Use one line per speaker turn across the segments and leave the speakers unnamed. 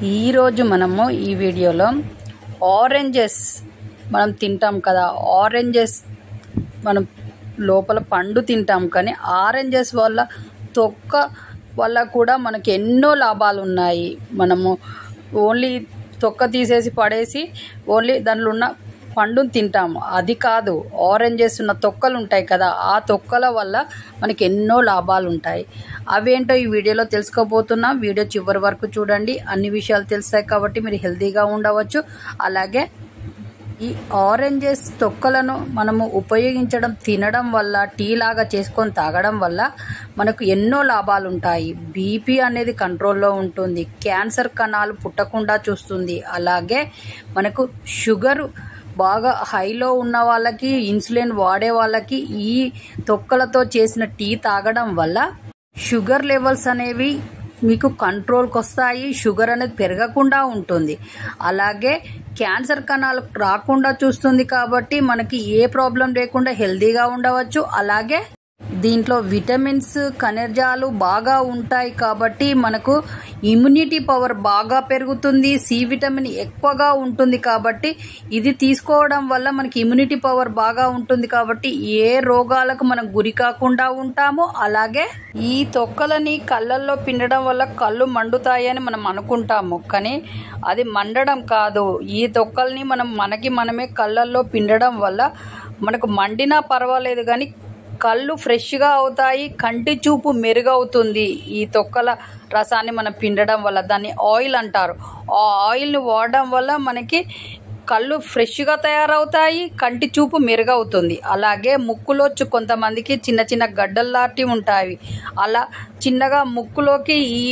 ఈరోజు మనము ఈ వీడియోలో ఆరెంజెస్ మనం తింటాం కదా. ఆరెంజెస్ మనం లోపల పండు తింటాం, కానీ ఆరెంజెస్ వల్ల తొక్క వల్ల కూడా మనకి ఎన్నో లాభాలు ఉన్నాయి. మనము ఓన్లీ తొక్క తీసేసి పడేసి ఓన్లీ దానిలో ఉన్న పండును తింటాము, అది కాదు. ఆరెంజెస్ ఉన్న తొక్కలు ఉంటాయి కదా, ఆ తొక్కల వల్ల మనకి ఎన్నో లాభాలు ఉంటాయి. అవేంటో ఈ వీడియోలో తెలుసుకోబోతున్నాం. వీడియో చివరి వరకు చూడండి, అన్ని విషయాలు తెలుస్తాయి కాబట్టి మీరు హెల్తీగా ఉండవచ్చు. అలాగే ఈ ఆరెంజెస్ తొక్కలను మనము ఉపయోగించడం, తినడం వల్ల, టీ లాగా చేసుకొని తాగడం వల్ల మనకు ఎన్నో లాభాలు ఉంటాయి. బీపీ అనేది కంట్రోల్లో ఉంటుంది, క్యాన్సర్ కణాలు పుట్టకుండా చూస్తుంది. అలాగే మనకు షుగర్ బాగా హైలో ఉన్న వాళ్ళకి, ఇన్సులిన్ వాడే వాళ్ళకి ఈ తొక్కలతో చేసిన టీ తాగడం వల్ల షుగర్ లెవెల్స్ అనేవి మీకు కంట్రోల్కి వస్తాయి. షుగర్ అనేది పెరగకుండా ఉంటుంది. అలాగే క్యాన్సర్ కణాలు రాకుండా చూస్తుంది. కాబట్టి మనకి ఏ ప్రాబ్లం లేకుండా హెల్తీగా ఉండవచ్చు. అలాగే దీంట్లో విటమిన్స్, ఖనిజాలు బాగా ఉంటాయి కాబట్టి మనకు ఇమ్యూనిటీ పవర్ బాగా పెరుగుతుంది. సి విటమిన్ ఎక్కువగా ఉంటుంది కాబట్టి ఇది తీసుకోవడం వల్ల మనకి ఇమ్యూనిటీ పవర్ బాగా ఉంటుంది కాబట్టి ఏ రోగాలకు మనం గురి కాకుండా ఉంటాము. అలాగే ఈ తొక్కలని కళ్ళల్లో పిండడం వల్ల కళ్ళు మండుతాయని మనం అనుకుంటాము, కానీ అది మండడం కాదు. ఈ తొక్కల్ని మనకి మనమే కళ్ళల్లో పిండడం వల్ల మనకు మండినా పర్వాలేదు, కానీ కళ్ళు ఫ్రెష్గా అవుతాయి, కంటి చూపు మెరుగవుతుంది. ఈ తొక్కల రసాన్ని మనం పిండడం వల్ల, దాన్ని ఆయిల్ అంటారు. ఆ ఆయిల్ని వాడడం వల్ల మనకి కళ్ళు ఫ్రెష్గా తయారవుతాయి, కంటి చూపు మెరుగవుతుంది. అలాగే ముక్కులో కొంతమందికి చిన్న చిన్న గడ్డల్లాంటివి ఉంటాయి. అలా చిన్నగా ముక్కులోకి ఈ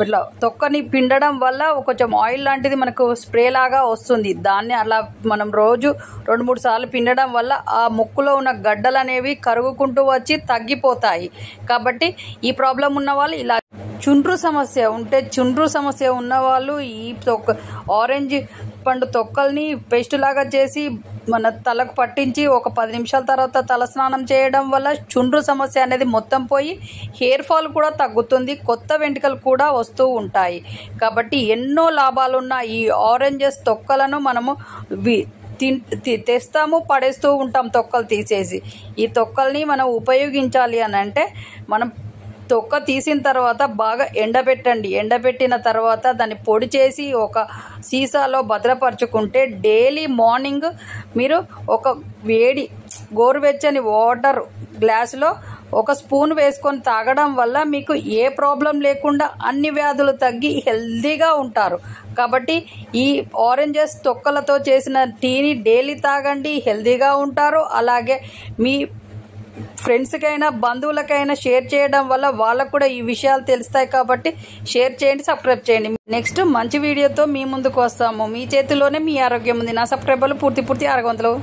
ఇట్లా తొక్కని పిండడం వల్ల కొంచెం ఆయిల్ లాంటిది మనకు స్ప్రే లాగా వస్తుంది. దాన్ని అలా మనం రోజు 2-3 సార్లు పిండడం వల్ల ఆ ముక్కులో ఉన్న గడ్డలు అనేవి కరుగుకుంటూ వచ్చి తగ్గిపోతాయి. కాబట్టి ఈ ప్రాబ్లం ఉన్న వాళ్ళు ఇలా చుండ్రు సమస్య ఉన్నవాళ్ళు ఈ ఆరెంజ్ పండు తొక్కల్ని పేస్ట్ లాగా చేసి మన తలకు పట్టించి ఒక 10 నిమిషాల తర్వాత తలస్నానం చేయడం వల్ల చుండ్రు సమస్య అనేది మొత్తం పోయి హెయిర్ ఫాల్ కూడా తగ్గుతుంది, కొత్త వెంట్రుకలు కూడా వస్తూ ఉంటాయి. కాబట్టి ఎన్నో లాభాలున్న ఈ ఆరెంజెస్ తొక్కలను మనము తెస్తాము, పడేస్తూ ఉంటాం తొక్కలు తీసేసి. ఈ తొక్కల్ని మనం ఉపయోగించాలి అని అంటే మనం తొక్క తీసిన తర్వాత బాగా ఎండబెట్టిన తర్వాత దాన్ని పొడి చేసి ఒక సీసాలో భద్రపరచుకుంటే డైలీ మార్నింగ్ మీరు ఒక గోరువెచ్చని వాటర్ గ్లాసులో 1 స్పూన్ వేసుకొని తాగడం వల్ల మీకు ఏ ప్రాబ్లం లేకుండా అన్ని వ్యాధులు తగ్గి హెల్తీగా ఉంటారు. కాబట్టి ఈ ఆరెంజెస్ తొక్కలతో చేసిన టీని డైలీ తాగండి, హెల్తీగా ఉంటారు. అలాగే మీ ఫ్రెండ్స్కైనా బంధువులకైనా షేర్ చేయడం వల్ల వాళ్ళకు కూడా ఈ విషయాలు తెలుస్తాయి. కాబట్టి షేర్ చేయండి, సబ్స్క్రైబ్ చేయండి. నెక్స్ట్ మంచి వీడియోతో మీ ముందుకు వస్తాము. మీ చేతిలోనే మీ ఆరోగ్యం ఉంది. నా సబ్స్క్రైబర్లు పూర్తి ఆరోగ్యవంతులు.